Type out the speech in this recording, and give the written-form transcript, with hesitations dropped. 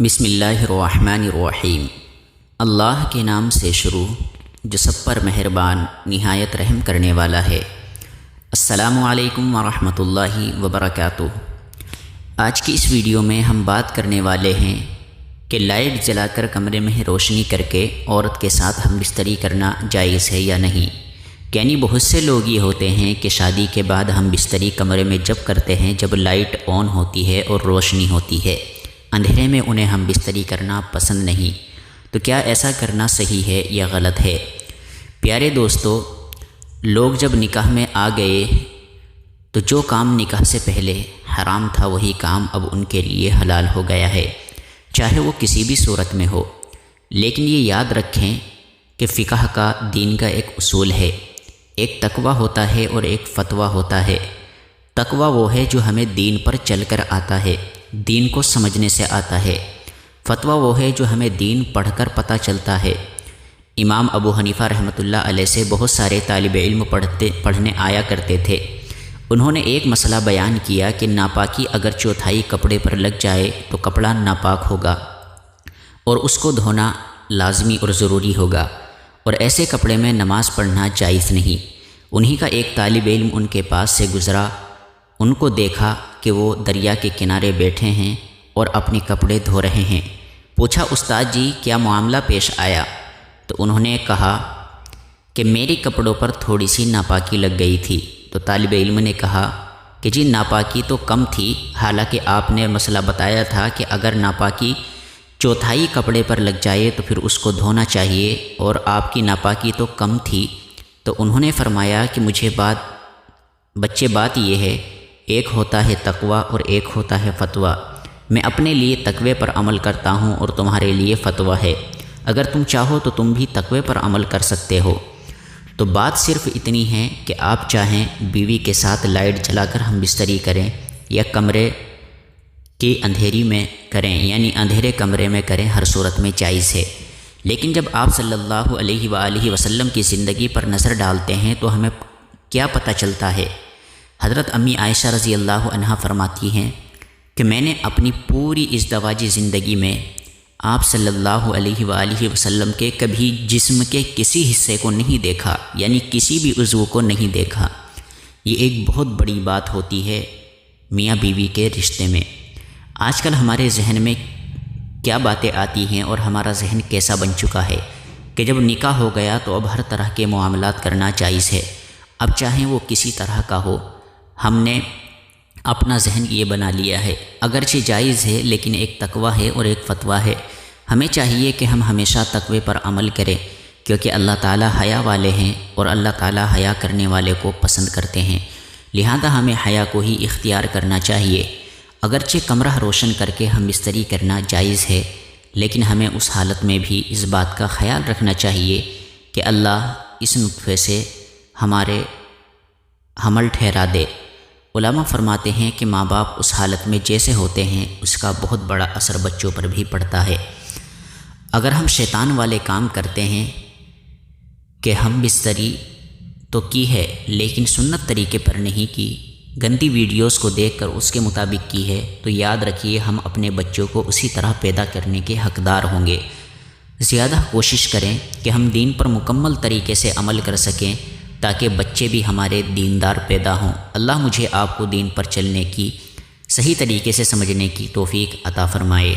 بسم اللہ الرحمن الرحیم۔ اللہ کے نام سے شروع جو سب پر مہربان نہایت رحم کرنے والا ہے۔ السلام علیکم ورحمۃ اللہ وبرکاتہ۔ آج کی اس ویڈیو میں ہم بات کرنے والے ہیں کہ لائٹ جلا کر کمرے میں روشنی کر کے عورت کے ساتھ ہم بستری کرنا جائز ہے یا نہیں۔ یعنی بہت سے لوگ یہ ہوتے ہیں کہ شادی کے بعد ہم بستری کمرے میں جب کرتے ہیں جب لائٹ آن ہوتی ہے اور روشنی ہوتی ہے، اندھیرے میں انہیں ہم بستری کرنا پسند نہیں، تو کیا ایسا کرنا صحیح ہے یا غلط ہے؟ پیارے دوستو، لوگ جب نکاح میں آ گئے تو جو کام نکاح سے پہلے حرام تھا وہی کام اب ان کے لیے حلال ہو گیا ہے، چاہے وہ کسی بھی صورت میں ہو۔ لیکن یہ یاد رکھیں کہ فقہ کا، دین کا ایک اصول ہے، ایک تقویٰ ہوتا ہے اور ایک فتویٰ ہوتا ہے۔ تقویٰ وہ ہے جو ہمیں دین پر چل کر آتا ہے، دین کو سمجھنے سے آتا ہے۔ فتویٰ وہ ہے جو ہمیں دین پڑھ کر پتہ چلتا ہے۔ امام ابو حنیفہ رحمۃ اللہ علیہ سے بہت سارے طالب علم پڑھنے آیا کرتے تھے۔ انہوں نے ایک مسئلہ بیان کیا کہ ناپاکی اگر چوتھائی کپڑے پر لگ جائے تو کپڑا ناپاک ہوگا اور اس کو دھونا لازمی اور ضروری ہوگا، اور ایسے کپڑے میں نماز پڑھنا جائز نہیں۔ انہی کا ایک طالب علم ان کے پاس سے گزرا، ان کو دیکھا کہ وہ دریا کے کنارے بیٹھے ہیں اور اپنے کپڑے دھو رہے ہیں۔ پوچھا، استاد جی کیا معاملہ پیش آیا؟ تو انہوں نے کہا کہ میری کپڑوں پر تھوڑی سی ناپاکی لگ گئی تھی۔ تو طالب علم نے کہا کہ جی ناپاکی تو کم تھی، حالانکہ آپ نے مسئلہ بتایا تھا کہ اگر ناپاکی چوتھائی کپڑے پر لگ جائے تو پھر اس کو دھونا چاہیے، اور آپ کی ناپاکی تو کم تھی۔ تو انہوں نے فرمایا کہ بات یہ ہے، ایک ہوتا ہے تقویٰ اور ایک ہوتا ہے فتویٰ۔ میں اپنے لیے تقوی پر عمل کرتا ہوں اور تمہارے لیے فتویٰ ہے، اگر تم چاہو تو تم بھی تقوی پر عمل کر سکتے ہو۔ تو بات صرف اتنی ہے کہ آپ چاہیں بیوی کے ساتھ لائٹ جلا کر ہم بستری کریں یا کمرے کی اندھیری میں کریں، یعنی اندھیرے کمرے میں کریں، ہر صورت میں جائز ہے۔ لیکن جب آپ صلی اللہ علیہ وآلہ وسلم کی زندگی پر نظر ڈالتے ہیں تو ہمیں کیا پتہ چلتا ہے؟ حضرت امی عائشہ رضی اللہ عنہا فرماتی ہیں کہ میں نے اپنی پوری ازدواجی زندگی میں آپ صلی اللہ علیہ وآلہ وسلم کے کبھی جسم کے کسی حصے کو نہیں دیکھا، یعنی کسی بھی عضو کو نہیں دیکھا۔ یہ ایک بہت بڑی بات ہوتی ہے میاں بیوی کے رشتے میں۔ آج کل ہمارے ذہن میں کیا باتیں آتی ہیں اور ہمارا ذہن کیسا بن چکا ہے کہ جب نکاح ہو گیا تو اب ہر طرح کے معاملات کرنا جائز ہے، اب چاہیں وہ کسی طرح کا ہو۔ ہم نے اپنا ذہن یہ بنا لیا ہے، اگرچہ جائز ہے لیکن ایک تقویٰ ہے اور ایک فتویٰ ہے۔ ہمیں چاہیے کہ ہم ہمیشہ تقوی پر عمل کریں، کیونکہ اللہ تعالیٰ حیا والے ہیں اور اللہ تعالیٰ حیا کرنے والے کو پسند کرتے ہیں، لہذا ہمیں حیا کو ہی اختیار کرنا چاہیے۔ اگرچہ کمرہ روشن کر کے ہم بستری کرنا جائز ہے، لیکن ہمیں اس حالت میں بھی اس بات کا خیال رکھنا چاہیے کہ اللہ اس نطفے سے ہمارے حمل ٹھہرا دے۔ علماء فرماتے ہیں کہ ماں باپ اس حالت میں جیسے ہوتے ہیں اس کا بہت بڑا اثر بچوں پر بھی پڑتا ہے۔ اگر ہم شیطان والے کام کرتے ہیں کہ ہم بستری تو کی ہے لیکن سنت طریقے پر نہیں کی، گندی ویڈیوز کو دیکھ کر اس کے مطابق کی ہے، تو یاد رکھیے ہم اپنے بچوں کو اسی طرح پیدا کرنے کے حقدار ہوں گے۔ زیادہ کوشش کریں کہ ہم دین پر مکمل طریقے سے عمل کر سکیں تاکہ بچے بھی ہمارے دیندار پیدا ہوں۔ اللہ مجھے آپ کو دین پر چلنے کی، صحیح طریقے سے سمجھنے کی توفیق عطا فرمائے۔